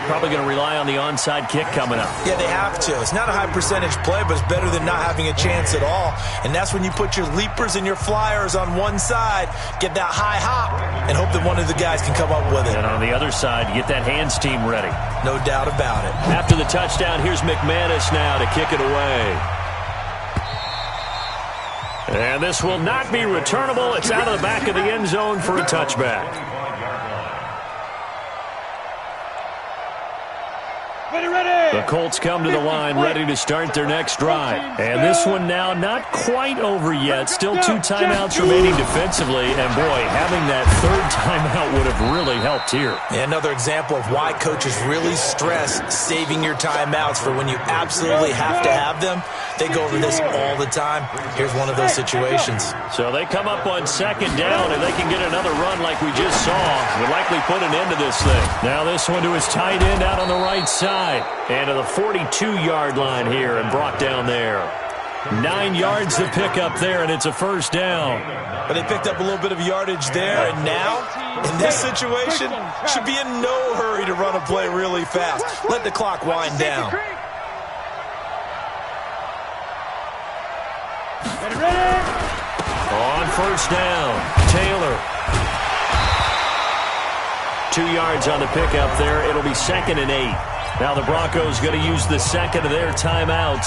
Probably going to rely on the onside kick coming up. Yeah, they have to. It's not a high percentage play, but it's better than not having a chance at all. And that's when you put your leapers and your flyers on one side, get that high hop, and hope that one of the guys can come up with it. And on the other side, get that hands team ready. No doubt about it. After the touchdown, here's McManus now to kick it away. And this will not be returnable. It's out of the back of the end zone for a touchback. The Colts come to the line ready to start their next drive. And this one now not quite over yet. Still 2 timeouts remaining defensively. And boy, having that 3rd timeout would have really helped here. Yeah, another example of why coaches really stress saving your timeouts for when you absolutely have to have them. They go over this all the time. Here's one of those situations. So they come up on 2nd down, and they can get another run like we just saw. Would likely put an end to this thing. Now this one to his tight end out on the right side. And to the 42-yard line here and brought down there. 9 yards to pick up there, and it's a 1st down. But they picked up a little bit of yardage there, and now, in this situation, should be in no hurry to run a play really fast. Let the clock wind down. On 1st down, Taylor. 2 yards on the pickup there. It'll be 2nd and 8. Now the Broncos going to use the 2nd of their timeouts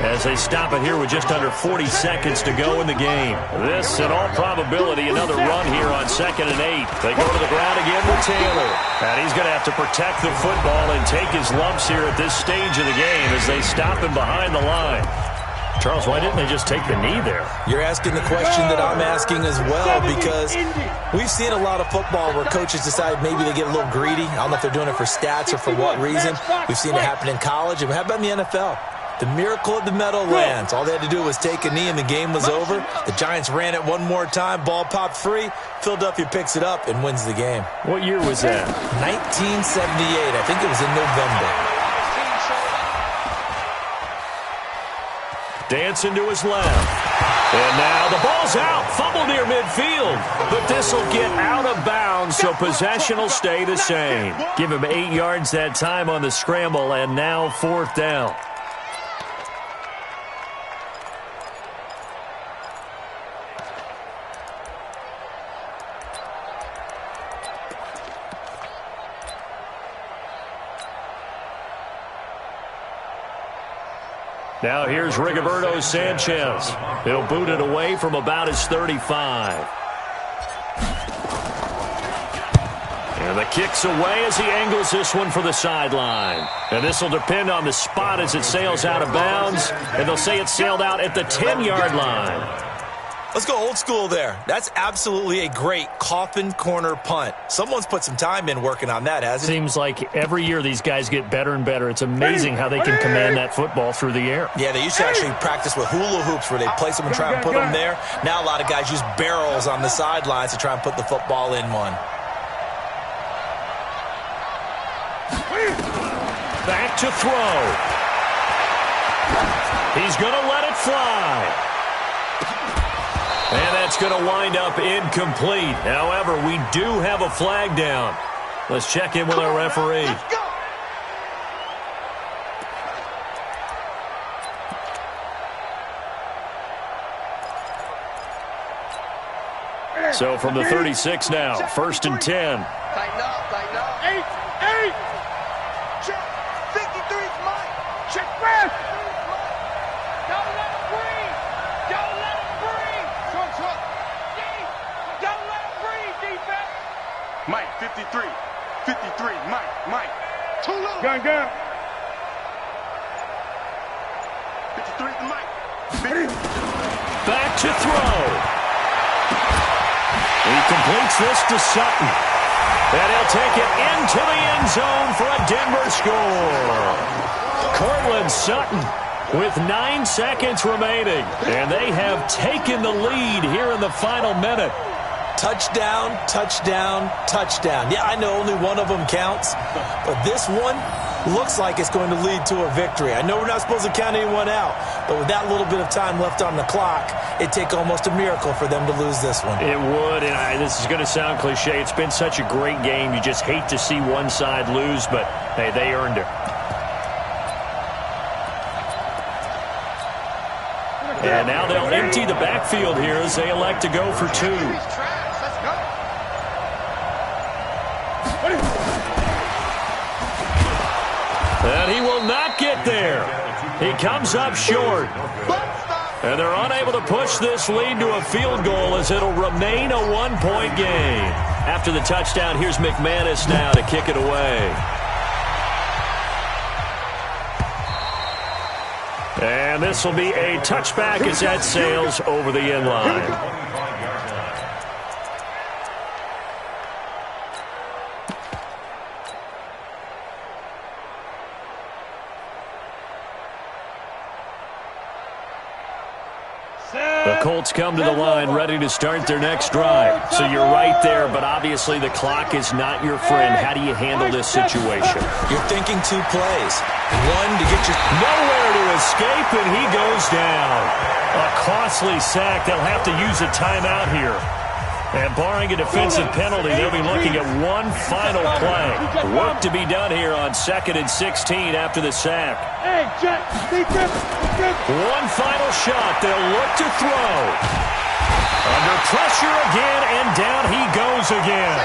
as they stop it here with just under 40 seconds to go in the game. This, in all probability, another run here on 2nd and 8. They go to the ground again with Taylor. And he's going to have to protect the football and take his lumps here at this stage of the game as they stop him behind the line. Charles, why didn't they just take the knee there? You're asking the question that I'm asking as well, because we've seen a lot of football where coaches decide maybe they get a little greedy. I don't know if they're doing it for stats or for what reason. We've seen it happen in college. And how about in the NFL? The miracle of the Meadowlands. All they had to do was take a knee and the game was over. The Giants ran it one more time. Ball popped free. Philadelphia picks it up and wins the game. What year was that? 1978. I think it was in November. Dancing to his left. And now the ball's out. Fumble near midfield. But this will get out of bounds, so possession will stay the same. Give him 8 yards that time on the scramble, and now 4th down. Now here's Rigoberto Sanchez. He'll boot it away from about his 35. And the kick's away as he angles this one for the sideline. And this will depend on the spot as it sails out of bounds. And they'll say it sailed out at the 10-yard line. Let's go old school there. That's absolutely a great coffin corner punt. Someone's put some time in working on that, hasn't it? Seems like every year these guys get better and better. It's amazing how they can command that football through the air. Yeah, they used to actually practice with hula hoops where they place them and try and put them there. Now a lot of guys use barrels on the sidelines to try and put the football in one. Back to throw. He's going to let it fly. And that's going to wind up incomplete. However, we do have a flag down. Let's check in with our referee. So from the 36 now, 1st and 10. Tighten up, tighten up. 8. Check. 53's mine. Check fast. Don't let it breathe. Don't let it breathe. Truck. Don't let it breathe, defense. Mike, 53. 53, Mike. Too low. Gun. 53 to Mike. Back to throw. He completes this to Sutton. And he'll take it into the end zone for a Denver score. Cortland Sutton with 9 seconds remaining. And they have taken the lead here in the final minute. Touchdown, touchdown, touchdown. Yeah, I know only one of them counts, but this one looks like it's going to lead to a victory. I know we're not supposed to count anyone out, but with that little bit of time left on the clock, it'd take almost a miracle for them to lose this one. It would, and this is going to sound cliche. It's been such a great game. You just hate to see one side lose, but, hey, they earned it. And now they'll empty the backfield here as they elect to go for 2. And he will not get there. He comes up short. And they're unable to push this lead to a field goal as it'll remain a 1-point game. After the touchdown, here's McManus now to kick it away. And this will be a touchback as that sails over the end line. The Colts come to the line ready to start their next drive. So you're right there, but obviously the clock is not your friend. How do you handle this situation? You're thinking 2 plays. One to get your... Nowhere to escape, and he goes down. A costly sack. They'll have to use a timeout here. And barring a defensive penalty, they'll be looking at one final play. Work to be done here on 2nd and 16 after the sack. One final shot. They'll look to throw. Under pressure again, and down he goes again.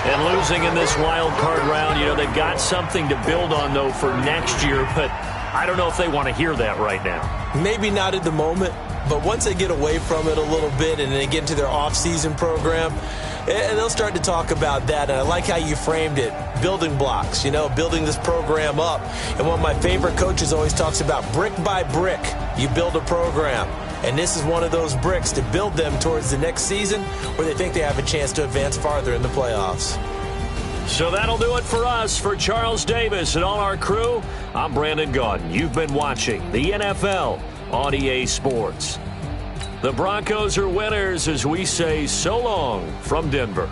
And losing in this wild card round, you know, they've got something to build on, though, for next year. But I don't know if they want to hear that right now. Maybe not at the moment. But once they get away from it a little bit and they get into their off-season program, and they'll start to talk about that. And I like how you framed it, building blocks, you know, building this program up. And one of my favorite coaches always talks about brick by brick, you build a program. And this is one of those bricks to build them towards the next season where they think they have a chance to advance farther in the playoffs. So that'll do it for us. For Charles Davis and all our crew, I'm Brandon Gaudin. You've been watching the NFL on EA Sports. The Broncos are winners as we say so long from Denver.